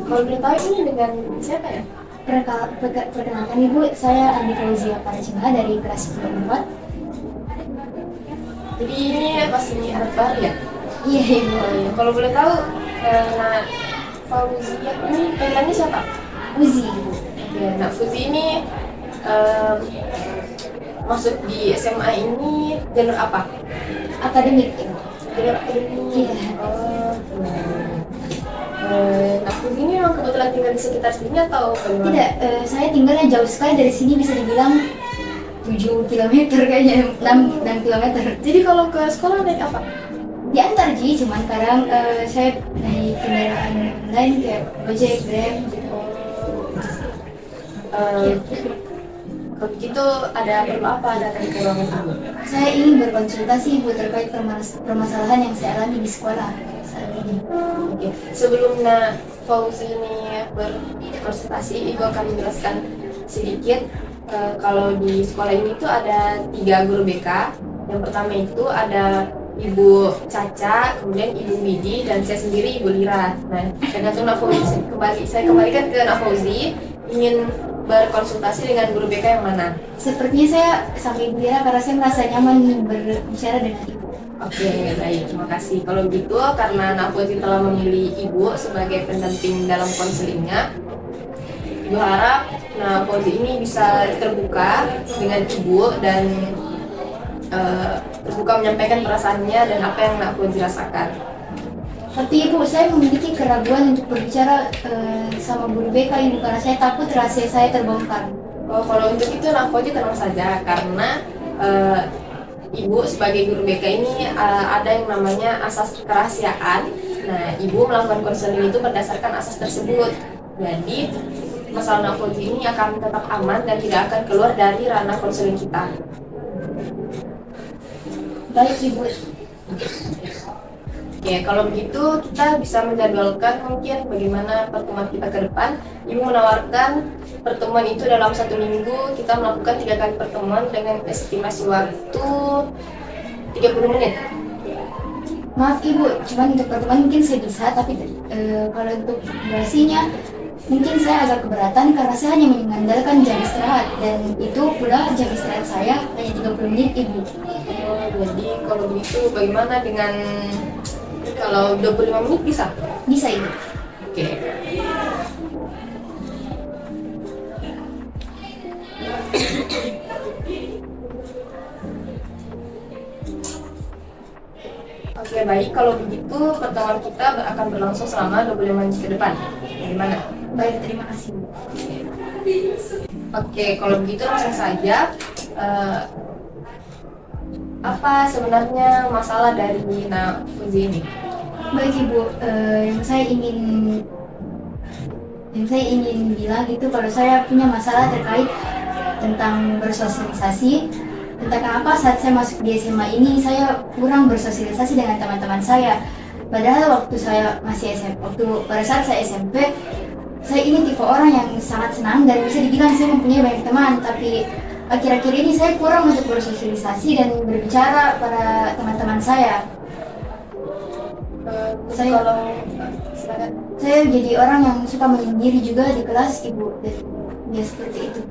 Kalau boleh tahu ini dengan siapa ya? Perkenalkan Ibu, saya Andi Fauzia Paracima dari kelas 4. Jadi ini pas ini anak baru ya? Iya Ibu. Oh, iya. Kalau boleh tahu, Nak Fauzia ini panggilannya siapa? Uzi Ibu. Ya, Nak Fauzi ini masuk di SMA ini jalur apa? Akademik Ibu. Jalur akademik. Iya. Oh, Nak Fauzi ini memang kebetulan tinggal di sekitar sini atau bagaimana? Tidak, saya tinggalnya jauh sekali dari sini, bisa dibilang 7 kilometer kayaknya, 6 kilometer. Jadi kalau ke sekolah naik apa? Diantar Ji, cuman kadang saya naik kendaraan lain kayak Gojek, Grab gitu. Kalau begitu ada perlu apa datang ke ruangan ibu? Saya ingin berkonsultasi Ibu terkait permasalahan yang saya alami di sekolah saat ini. Oke. Sebelum Nak Fauzi ini berkonsultasi, ibu akan menjelaskan sedikit kalau di sekolah ini tuh ada 3 guru BK. Yang pertama itu ada Ibu Caca, kemudian Ibu Widi, dan saya sendiri Ibu Lira. Nah, tergantung Nak Fauzi saya kembalikan ke Nak Fauzi ingin berkonsultasi dengan guru BK yang mana? Sepertinya saya sampai Ibu Lira karena saya merasa nyaman berbicara dengan Ibu. Oke, baik, terima kasih. Kalau begitu, karena Nak Fauzi telah memilih Ibu sebagai pendamping dalam konselingnya, Ibu harap Nak Fauzi ini bisa terbuka dengan Ibu dan terbuka menyampaikan perasaannya dan apa yang Nak Fauzi rasakan. Tapi Ibu, saya memiliki keraguan untuk berbicara sama guru BK ini karena saya takut rahasia saya terbongkar. Oh, kalau untuk itu Nak Fauzi tenang saja karena Ibu sebagai guru BK ini ada yang namanya asas kerahasiaan. Nah, Ibu melakukan konseling itu berdasarkan asas tersebut. Jadi, masalah Nak Fauzi ini akan tetap aman dan tidak akan keluar dari ranah konseling kita. Baik Ibu. Oke, kalau begitu kita bisa menjadwalkan mungkin bagaimana pertemuan kita ke depan. Ibu menawarkan pertemuan itu dalam 1 minggu kita melakukan 3 kali pertemuan dengan estimasi waktu 30 menit. Maaf Ibu, cuman untuk pertemuan mungkin saya bisa, tapi kalau untuk durasinya mungkin saya agak keberatan karena saya hanya mengandalkan jam istirahat dan itu pula jam istirahat saya hanya 30 menit Ibu. Oh, jadi kalau begitu bagaimana dengan kalau 25 menit bisa? Bisa Ibu. Oke. Oke, baik. Kalau begitu pertemuan kita akan berlangsung selama 25 menit ke depan. Bagaimana? Baik, terima kasih Bu. Oke, kalau begitu langsung saja. Apa sebenarnya masalah dari Nak Fauzi ini? Baik Ibu, yang saya ingin bilang itu kalau saya punya masalah terkait tentang bersosialisasi, tentang kenapa saat saya masuk di SMA ini saya kurang bersosialisasi dengan teman-teman saya. Padahal waktu saya masih SMP, pada saat saya SMP, saya ini tipe orang yang sangat senang dan bisa dibilang saya mempunyai banyak teman, tapi akhir-akhir ini saya kurang untuk bersosialisasi dan berbicara pada teman-teman saya. Saya jadi orang yang suka menyendiri juga di kelas Ibu, dan ya seperti itu.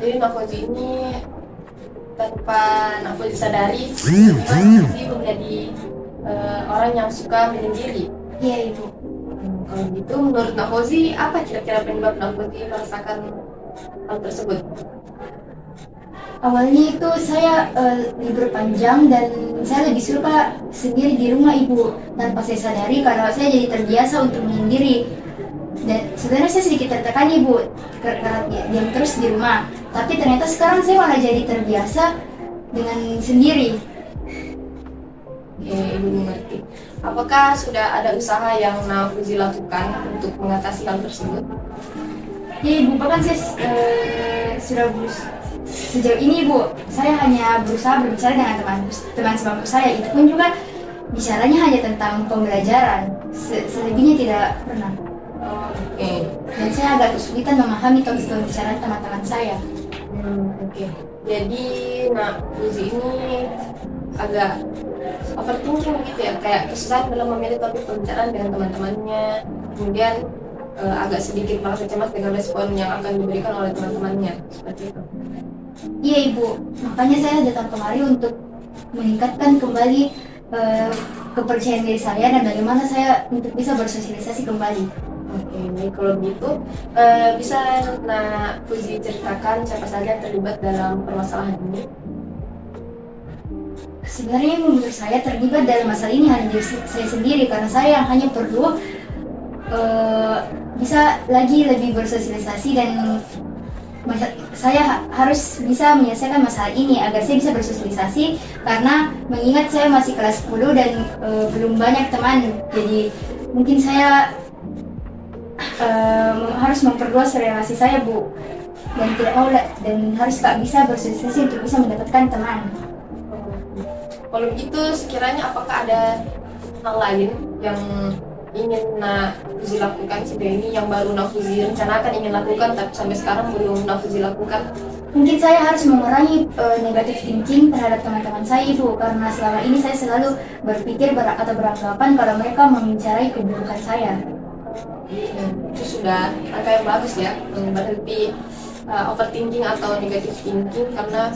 Jadi Nak Fauzi ini tanpa Nak Fauzi sadari memang menjadi orang yang suka menyendiri. Iya Ibu. Kalau gitu menurut Nak Fauzi apa kira-kira penyebab Nak Fauzi merasakan hal tersebut? Awalnya itu saya libur panjang dan saya lebih suka sendiri di rumah Ibu, tanpa saya sadari karena saya jadi terbiasa untuk menyendiri. Dan sebenarnya saya sedikit tertekan Ibu karena diam terus di rumah, tapi ternyata sekarang saya malah jadi terbiasa dengan sendiri. Oke, Ibu mengerti. Apakah sudah ada usaha yang Nak Fauzi lakukan untuk mengatasi hal tersebut? Ya Ibu, bahkan saya sudah sejauh ini Ibu, saya hanya berusaha berbicara dengan teman sebangku saya. Itu pun juga bicaranya hanya tentang pembelajaran, selebihnya tidak pernah. Oke. Dan saya agak kesulitan memahami topik pembicaraan teman-teman saya. Oke. Jadi Nak Fauzi ini agak overthinking gitu ya, kayak kesusahan dalam memilih topik pembicaraan dengan teman-temannya, kemudian agak sedikit merasa cemas dengan respon yang akan diberikan oleh teman-temannya, seperti itu. Iya Ibu, makanya saya datang kemari untuk meningkatkan kembali kepercayaan diri saya dan bagaimana saya untuk bisa bersosialisasi kembali. Oke, baik, kalau begitu bisa Fuzi ceritakan siapa saja yang terlibat dalam permasalahan ini? Sebenarnya menurut saya terlibat dalam masalah ini hanya diri saya sendiri, karena saya yang hanya perlu bisa lagi lebih bersosialisasi dan saya harus bisa menyelesaikan masalah ini agar saya bisa bersosialisasi, karena mengingat saya masih kelas 10 dan belum banyak teman, jadi mungkin saya harus memperluas relasi saya Bu, dan tidak mau dan harus bisa bersosialisasi untuk bisa mendapatkan teman. Kalau begitu sekiranya apakah ada hal lain yang ingin Fuzi lakukan sejauh ini, yang baru Fuzi rencanakan ingin lakukan tapi sampai sekarang belum Fuzi lakukan? Mungkin saya harus mengurangi negative thinking terhadap teman-teman saya Ibu, karena selama ini saya selalu berpikir atau beranggapan kalau mereka membicarakan keburukan saya. Itu sudah langkah yang bagus ya, berhenti overthinking atau negative thinking, karena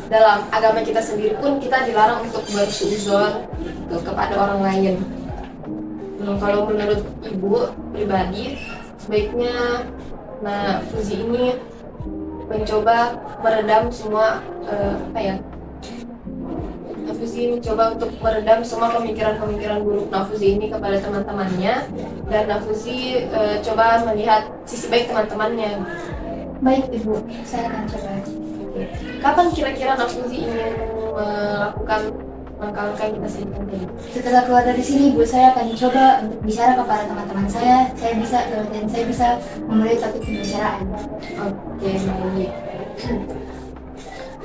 dalam agama kita sendiri pun kita dilarang untuk bersuuzon kepada orang lain. Kalau menurut Ibu pribadi, sebaiknya Fuzi ini mencoba meredam semua Fuzi mencoba untuk meredam semua pemikiran-pemikiran buruk Fuzi ini kepada teman-temannya, dan Fuzi coba melihat sisi baik teman-temannya. Baik Ibu, saya akan coba. Kapan kira-kira Fuzi ingin melakukan langkah-langkah yang kita sebutkan tadi? Setelah keluar dari sini Ibu, saya akan coba untuk bicara kepada teman-teman saya bisa dan saya bisa memulai topik pembicaraan. Oke, baik.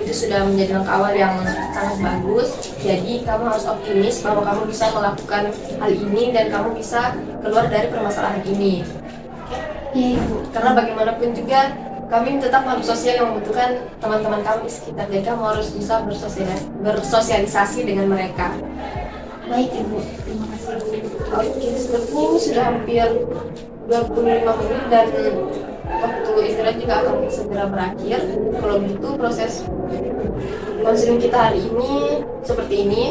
Itu sudah menjadi langkah awal yang sangat bagus. Jadi kamu harus optimis bahwa kamu bisa melakukan hal ini dan kamu bisa keluar dari permasalahan ini. Iya Ibu. Karena bagaimanapun juga kami tetap makhluk sosial yang membutuhkan teman-teman kami di sekitar, jadi kamu harus bisa bersosialisasi dengan mereka. Baik Ibu, terima kasih. Oke, sepertinya ini sudah hampir 25 menit dan waktu istirahat juga akan segera berakhir. Kalau begitu proses konseling kita hari ini seperti ini,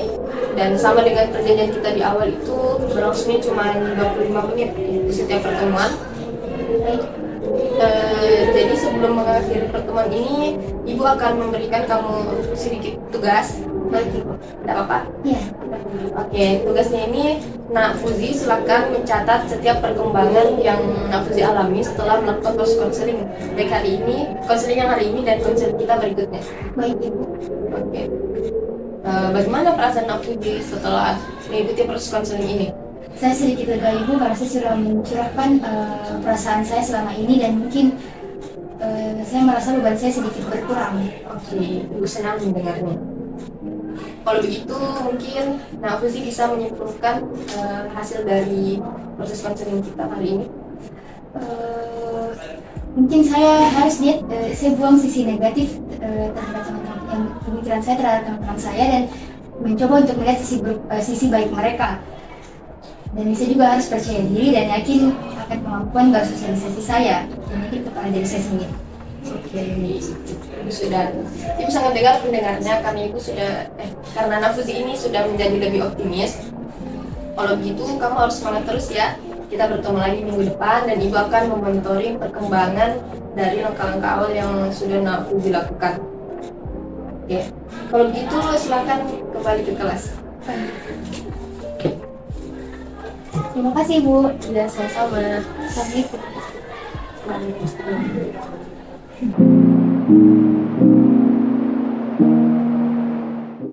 dan sama dengan perjanjian kita di awal itu berlangsungnya cuma 25 menit di setiap pertemuan. Jadi sebelum mengakhiri pertemuan ini, Ibu akan memberikan kamu sedikit tugas. Baik Ibu, tidak apa-apa? Iya. Oke, tugasnya ini Fuzi silakan mencatat setiap perkembangan yang Fuzi alami setelah melakukan proses konseling, baik hari ini, konseling yang hari ini dan konseling kita berikutnya. Baik Ibu. Oke. Bagaimana perasaan Fuzi setelah mengikuti proses konseling ini? Saya sedikit lega Ibu, karena saya sudah mencurahkan perasaan saya selama ini, dan mungkin saya merasa beban saya sedikit berkurang. Oke, Ibu senang mendengarnya. Kalau begitu mungkin Fuzi bisa menyimpulkan hasil dari proses konseling kita hari ini. Mungkin saya harus lihat, saya buang sisi negatif terhadap teman-teman, yang pemikiran saya terhadap teman-teman saya, dan mencoba untuk melihat sisi baik mereka. Dan saya juga harus percaya diri dan yakin akan kemampuan bersosialisasi saya, dan yakin kepada diri saya sendiri. Oke, Ibu sudah, Ibu sangat dengar pendengarnya, karena Ibu sudah, karena Fuzi ini sudah menjadi lebih optimis. Kalau begitu kamu harus semangat terus ya. Kita bertemu lagi minggu depan dan Ibu akan memonitoring perkembangan dari langkah-langkah awal yang sudah Fuzi lakukan. Oke, kalau begitu silakan kembali ke kelas. Terima kasih Bu. Sudah sama-sama. Assalamualaikum. Waalaikumsalam.